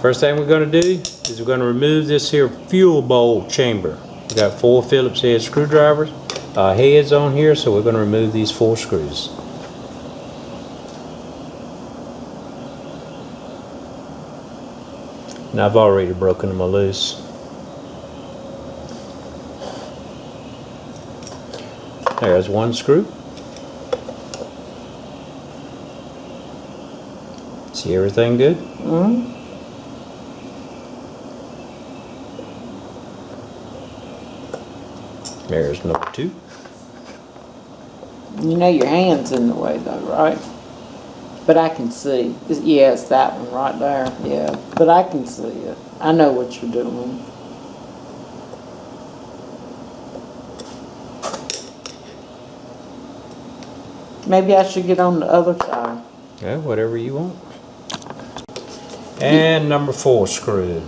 First thing we're going to do is we're going to remove this here fuel bowl chamber. We got 4 Phillips head screwdrivers, heads on here, so we're going to remove these 4 screws. And I've already broken them loose. There's 1 screw. See everything good? Mm-hmm. There's number 2. You know your hand's in the way though, right? But I can see. Yeah, it's that one right there. Yeah, but I can see it. I know what you're doing. Maybe I should get on the other side. Yeah, whatever you want. And number 4 screw.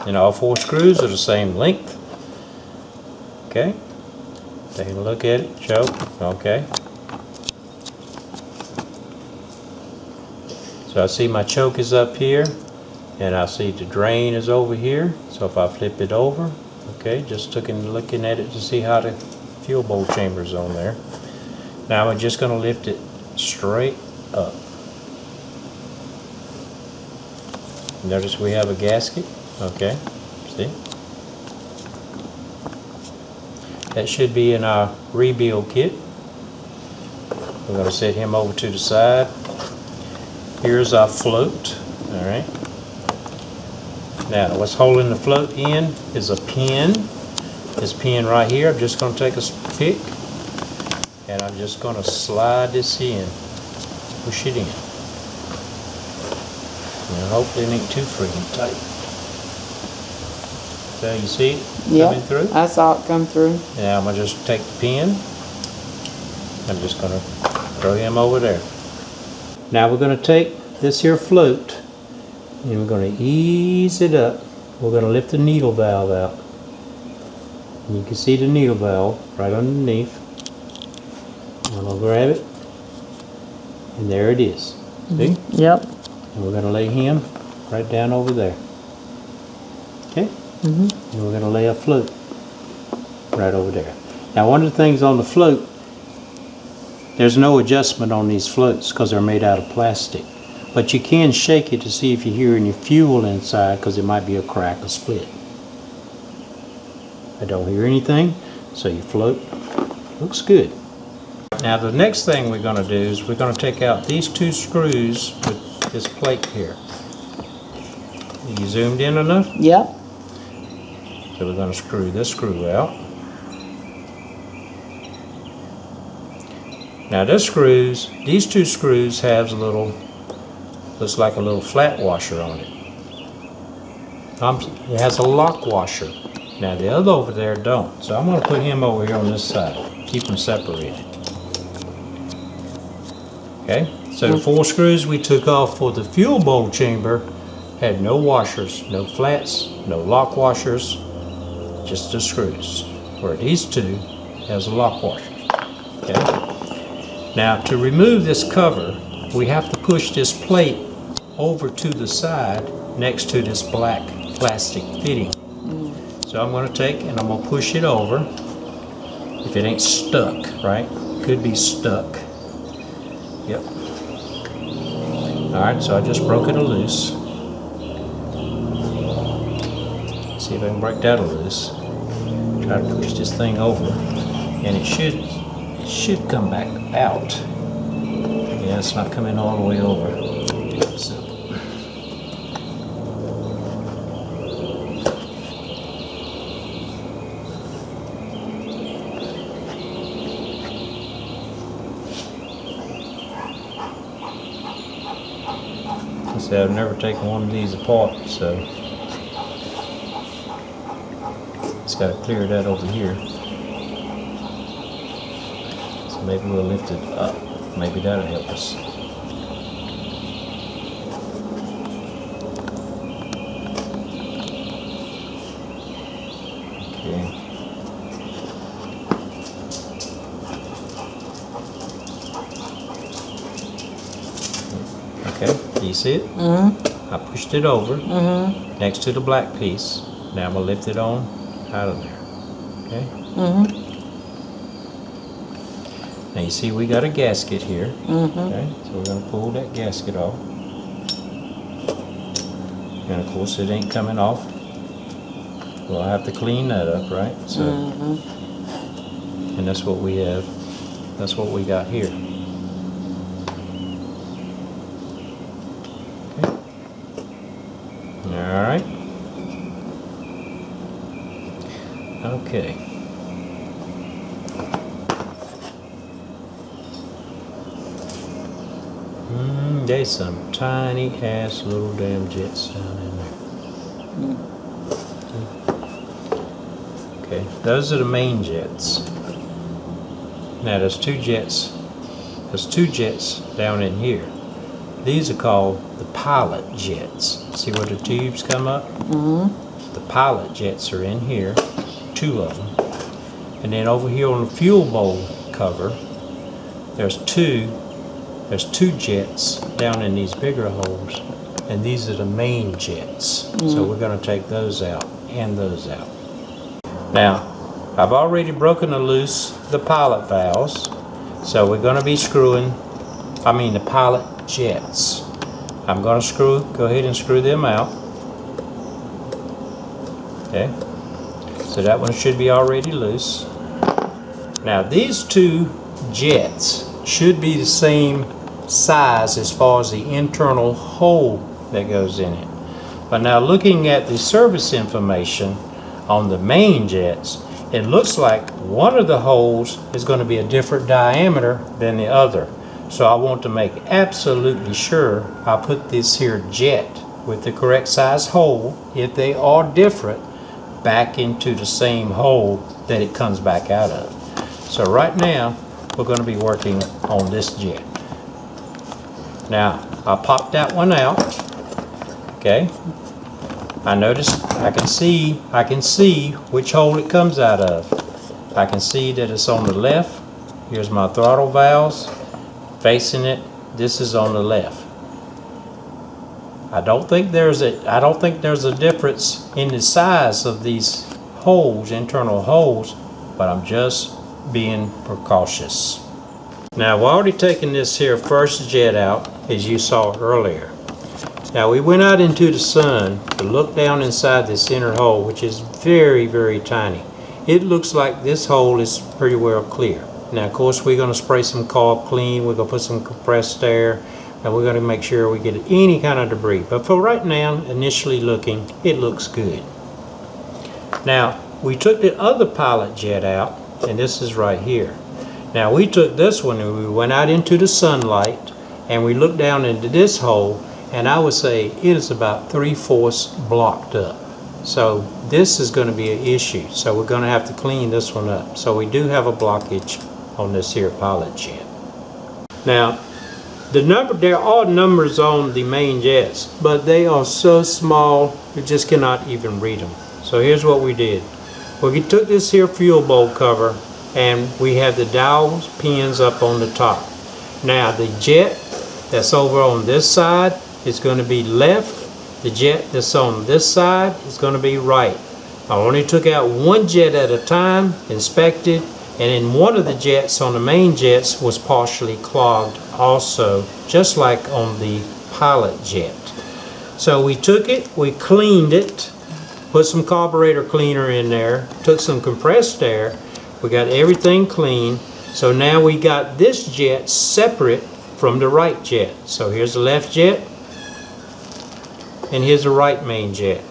And all 4 screws are the same length. Okay. Take a look at it. Choke. Okay. So I see my choke is up here, and I see the drain is over here. So if I flip it over, okay, just looking at it to see how the fuel bowl chamber is on there. Now I'm just going to lift it straight up. Notice we have a gasket. Okay, see? That should be in our rebuild kit. We're going to set him over to the side. Here's our float. Alright. Now what's holding the float in is a pin. This pin right here, I'm just going to take a pick and I'm just going to slide this in. Push it in. And hopefully it ain't too freaking tight. So you see it coming through? I saw it come through. Now I'm going to just take the pin. I'm just going to throw him over there. Now we're going to take this here float and we're going to ease it up. We're going to lift the needle valve out. And you can see the needle valve right underneath. I'm going to grab it. And there it is. See? Yep. And we're going to lay him right down over there. Okay? And we're going to lay a float right over there. Now one of the things on the float, there's no adjustment on these floats because they're made out of plastic. But you can shake it to see if you hear any fuel inside because it might be a crack or split. I don't hear anything, so your float looks good. Now the next thing we're going to do is we're going to take out these 2 screws with this plate here. You zoomed in enough? Yep. So we're going to screw this screw out. Now these 2 screws have a little, looks like a little flat washer on it. It has a lock washer. Now the other over there don't. So I'm going to put him over here on this side. Keep them separated. Okay, so the 4 screws we took off for the fuel bowl chamber had no washers, no flats, no lock washers, just the screws. Where these 2 has a lock washer. Okay. Now to remove this cover, we have to push this plate over to the side next to this black plastic fitting. So I'm going to take and I'm going to push it over. If it ain't stuck, right? Could be stuck. Yep. Alright, so I just broke it loose. See if I can break that loose. Try to push this thing over. And it should come back out. Yeah, it's not coming all the way over. So. See, I've never taken one of these apart, so just got to clear that over here. So maybe we'll lift it up. Maybe that'll help us. Okay. Okay, you see it? I pushed it over next to the black piece. Now I'm going to lift it on out of there. Okay? Now you see we got a gasket here. Okay, so we're going to pull that gasket off. And of course it ain't coming off. We'll have to clean that up, right? So, and that's what we have. That's what we got here. Okay. All right. Okay. There's some tiny ass little damn jets down in there. Okay, those are the main jets. Now there's two jets. There's two jets down in here. These are called the pilot jets. See where the tubes come up? The pilot jets are in here, two of them. And then over here on the fuel bowl cover, there's two jets down in these bigger holes, and these are the main jets. So we're going to take those out and those out. Now, I've already broken loose the pilot valves, so we're going to be screwing, the pilot jets. I'm going to go ahead and screw them out. Okay, so that one should be already loose. Now these two jets should be the same size as far as the internal hole that goes in it. But now looking at the service information on the main jets, it looks like one of the holes is going to be a different diameter than the other. So I want to make absolutely sure I put this here jet with the correct size hole, if they are different, back into the same hole that it comes back out of. So right now we're going to be working on this jet. Now I popped that one out. Okay, I can see which hole it comes out of. I can see that it's on the left. Here's my throttle valves facing it. This is on the left. I don't think there's a difference in the size of these holes, internal holes, but I'm just being precautious. Now we've already taken this here first jet out, as you saw earlier. Now we went out into the sun to look down inside this inner hole, which is very, very tiny. It looks like this hole is pretty well clear. Now of course we're going to spray some carb clean, we're going to put some compressed air, and we're going to make sure we get any kind of debris. But for right now, initially looking, it looks good. Now we took the other pilot jet out, and this is right here. Now we took this one and we went out into the sunlight and we looked down into this hole, and I would say it is about 3/4 blocked up. So this is going to be an issue. So we're going to have to clean this one up. So we do have a blockage on this here pilot jet. Now there are numbers on the main jets, but they are so small you just cannot even read them. So here's what we did. We took this here fuel bowl cover and we have the dowel pins up on the top. Now the jet that's over on this side is going to be left. The jet that's on this side is going to be right. I only took out one jet at a time, inspected, and then one of the jets on the main jets was partially clogged also, just like on the pilot jet. So we took it, we cleaned it, put some carburetor cleaner in there, took some compressed air, we got everything clean. So now we got this jet separate from the right jet. So here's the left jet, and here's the right main jet.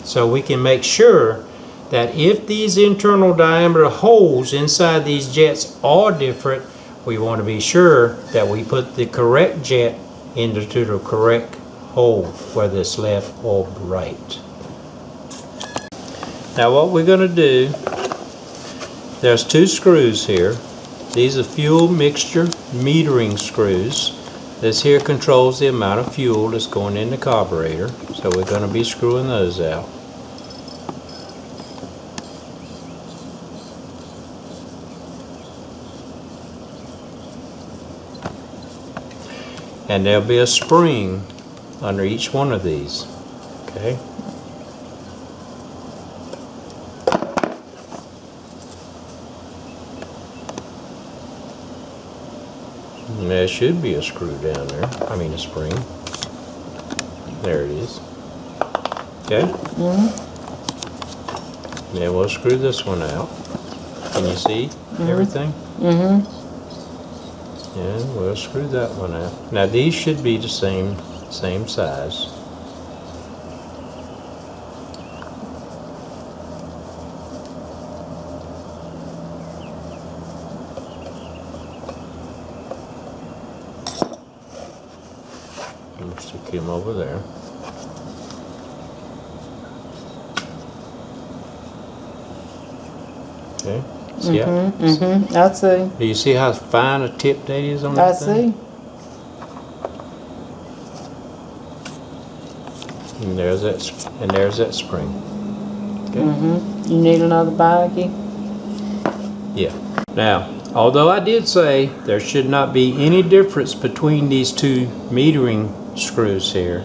So we can make sure that if these internal diameter holes inside these jets are different, we want to be sure that we put the correct jet into the correct hole, whether it's left or right. Now what we're going to do, there's two screws here. These are fuel mixture metering screws. This here controls the amount of fuel that's going in the carburetor. So we're going to be screwing those out. And there'll be a spring under each one of these. Okay. And there should be a screw down there. I mean a spring. There it is. Okay. Then we'll screw this one out. Can you see everything? And we'll screw that one out. Now these should be the same size. We'll stick him over there. Okay. See I see. Do you see how fine a tip that is on I that thing? see. And there's that spring. Okay. You need another baggie? Yeah. Now, although I did say there should not be any difference between these two metering screws here,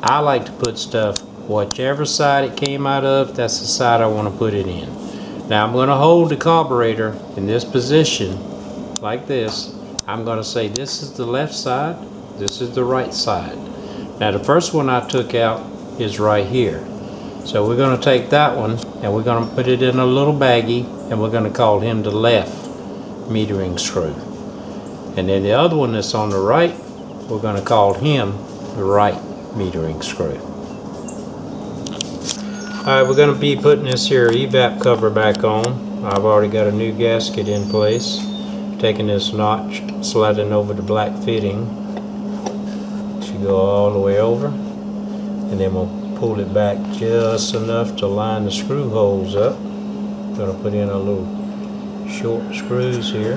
I like to put stuff whichever side it came out of, that's the side I want to put it in. Now I'm going to hold the carburetor in this position like this. I'm going to say this is the left side, this is the right side. Now the first one I took out is right here. So we're going to take that one and we're going to put it in a little baggie and we're going to call him the left metering screw. And then the other one that's on the right, we're going to call him the right metering screw. Alright, we're going to be putting this here evap cover back on. I've already got a new gasket in place. Taking this notch, sliding over the black fitting. Should go all the way over. And then we'll pull it back just enough to line the screw holes up. Going to put in a little short screws here.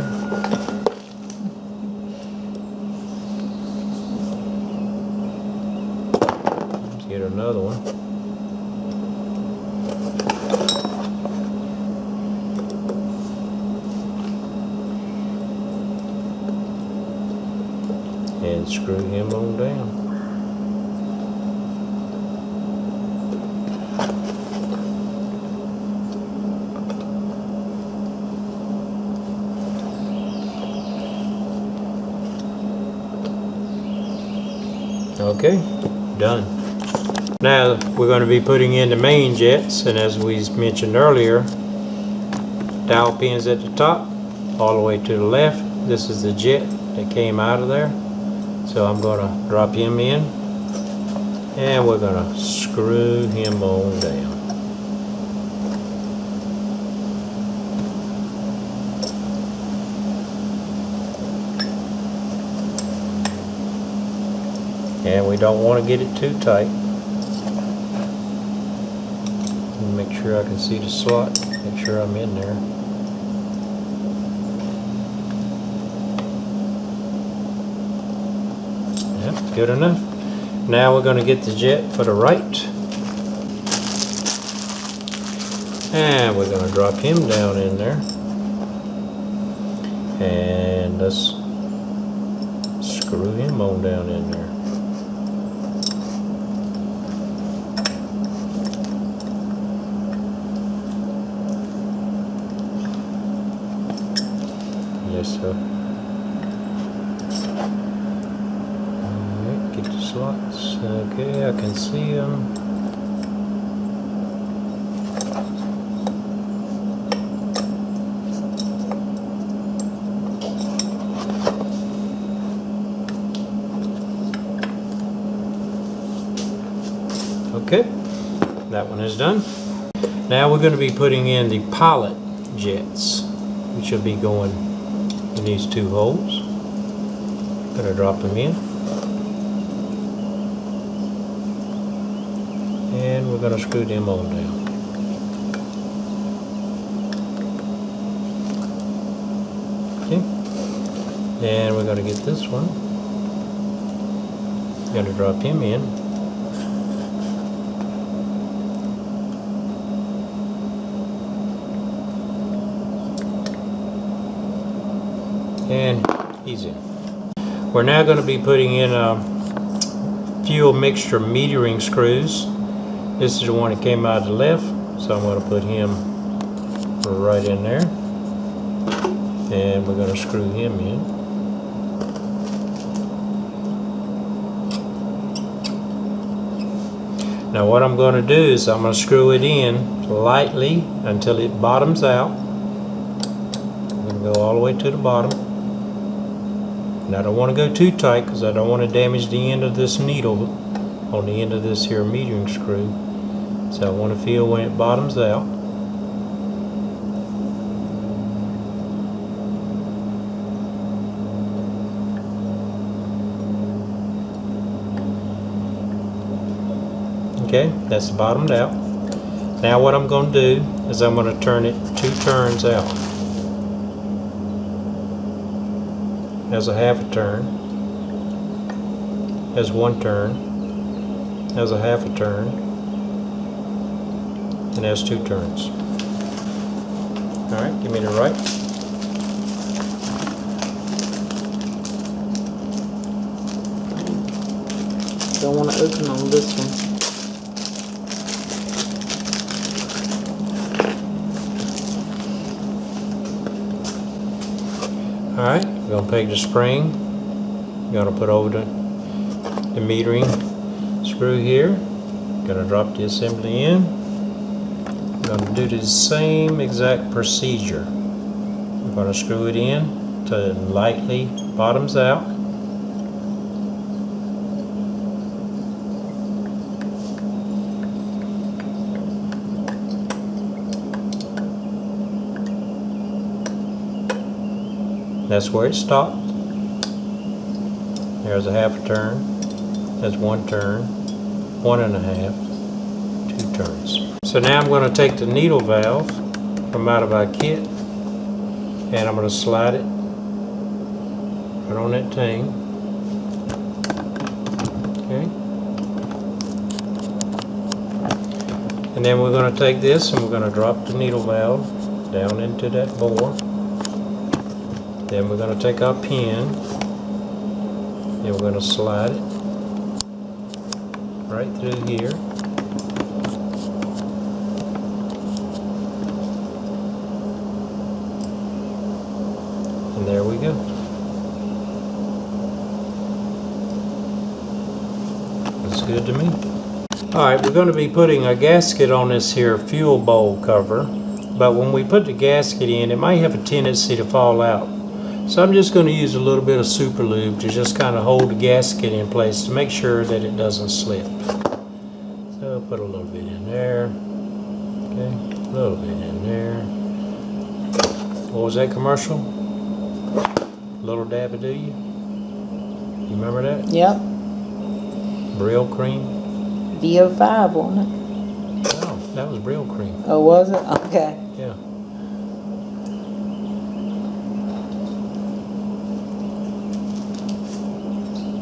Let's get another one. And screw him on down. Okay, done. Now we're going to be putting in the main jets, and as we mentioned earlier, dowel pins at the top, all the way to the left. This is the jet that came out of there. So I'm going to drop him in and we're going to screw him on down. And we don't want to get it too tight. Make sure I can see the slot, make sure I'm in there. Yep, good enough. Now we're going to get the jet for the right. And we're going to drop him down in there. And let's screw him on down in there. Yes, sir. Alright, get the slots. Okay, I can see them. Okay, that one is done. Now we're going to be putting in the pilot jets, which will be going in these two holes. Going to drop them in. And we're going to screw them on down. Okay. And we're going to get this one. Going to drop him in. And he's in. We're now going to be putting in fuel mixture metering screws. This is the one that came out of the left, so I'm going to put him right in there, and we're going to screw him in. Now what I'm going to do is I'm going to screw it in lightly until it bottoms out. I'm going to go all the way to the bottom. And I don't want to go too tight because I don't want to damage the end of this needle on the end of this here metering screw. So I want to feel when it bottoms out. Okay, that's bottomed out. Now what I'm going to do is I'm going to turn it 2 turns out. As a half a turn, as 1 turn, as a half a turn, and as 2 turns. Alright, give me the right. Don't want to open on this one. Alright, we're going to peg the spring. We're going to put over the metering screw here. Going to drop the assembly in. We're going to do the same exact procedure. We're going to screw it in till it lightly bottoms out. That's where it stopped. There's a half a turn. That's 1 turn, 1 1/2, 2 turns. So now I'm going to take the needle valve from out of our kit, and I'm going to slide it right on that thing. Okay. And then we're going to take this and we're going to drop the needle valve down into that bore. Then we're going to take our pin and we're going to slide it right through here. And there we go. Looks good to me. Alright, we're going to be putting a gasket on this here fuel bowl cover, but when we put the gasket in, it might have a tendency to fall out. So I'm just going to use a little bit of super lube to just kind of hold the gasket in place to make sure that it doesn't slip. So I'll put a little bit in there. Okay, a little bit in there. What was that commercial? Little dab of do you? You remember that? Yep. Brill cream? VO5, wasn't it? No, that was Brill cream. Oh, was it? Okay. Yeah.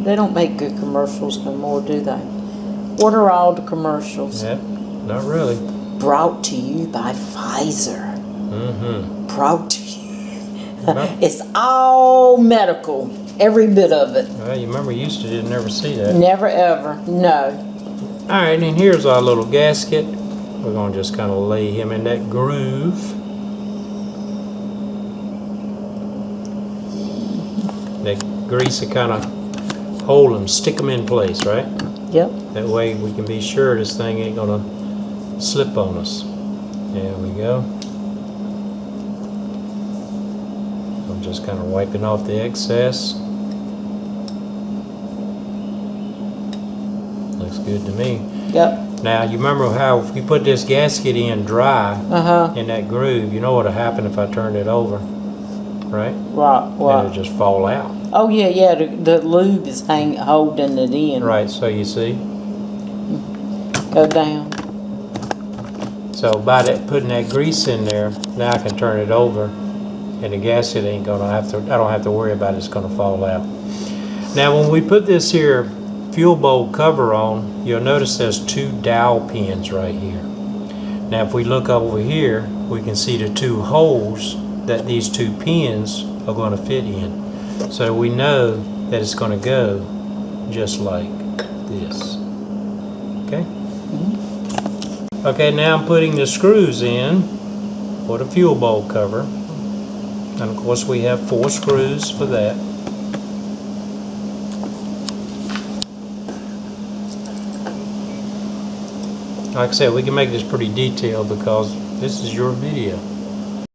They don't make good commercials no more, do they? What are all the commercials? Yeah, not really. Brought to you by Pfizer. Mm-hmm. Brought to you. It's all medical. Every bit of it. Well, you remember you used to never see that. Never ever. No. Alright, and here's our little gasket. We're going to just kind of lay him in that groove. That grease will kind of hold them, stick them in place, right? Yep. That way we can be sure this thing ain't going to slip on us. There we go. I'm just kind of wiping off the excess. Looks good to me. Yep. Now, you remember how if we put this gasket in dry in that groove, you know what'll happen if I turned it over, right? Right. It'll just fall out. Oh yeah, yeah. The lube is holding it in. Right, so you see? Go down. So by that putting that grease in there, now I can turn it over, and the gasket ain't gonna have to. I don't have to worry about it's gonna fall out. Now, when we put this here fuel bowl cover on, you'll notice there's 2 dowel pins right here. Now, if we look over here, we can see the 2 holes that these 2 pins are going to fit in. So we know that it's going to go just like this. Okay? Okay, now I'm putting the screws in for the fuel bowl cover. And of course we have 4 screws for that. Like I said, we can make this pretty detailed because this is your video.